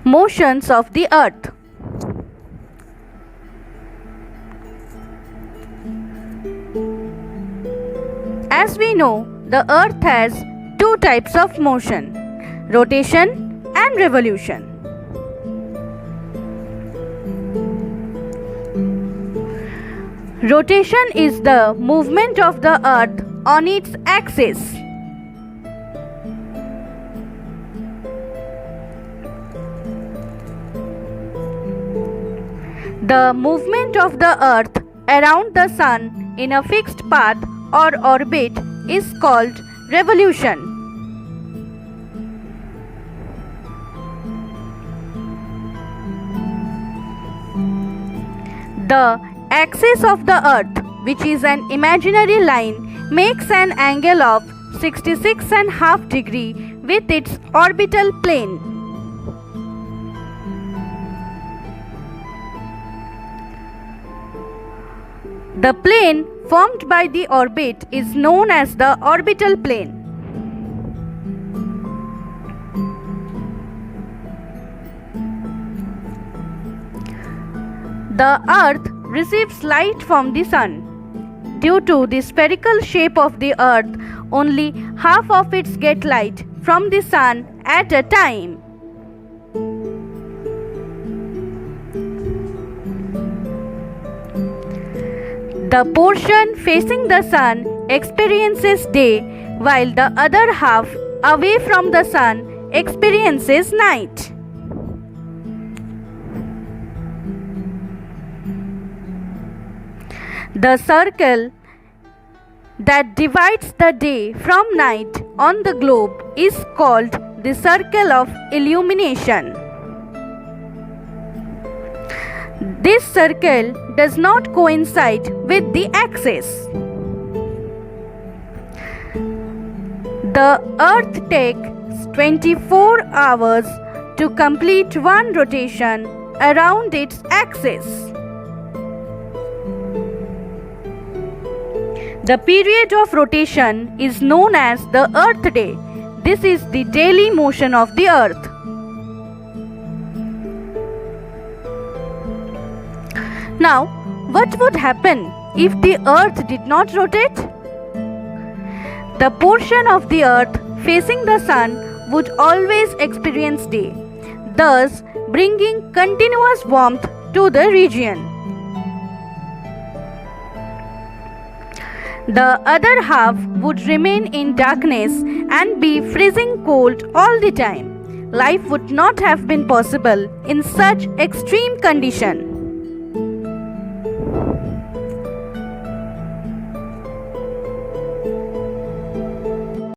Motions of the earth. As we know, the earth has two types of motion: rotation and revolution. Rotation is the movement of the earth on its axis. The movement of the earth around the sun in a fixed path or orbit is called revolution. The axis of the earth, which is an imaginary line, makes an angle of 66.5 degrees with its orbital plane. The plane formed by the orbit is known as the orbital plane. The earth receives light from the sun. Due to the spherical shape of the earth, only half of it gets light from the sun at a time. The portion facing the sun experiences day, while the other half away from the sun experiences night. The circle that divides the day from night on the globe is called the circle of illumination. This circle does not coincide with the axis. The earth takes 24 hours to complete one rotation around its axis. The period of rotation is known as the Earth Day. This is the daily motion of the earth. Now, what would happen if the earth did not rotate? The portion of the earth facing the sun would always experience day, thus bringing continuous warmth to the region. The other half would remain in darkness and be freezing cold all the time. Life would not have been possible in such extreme condition.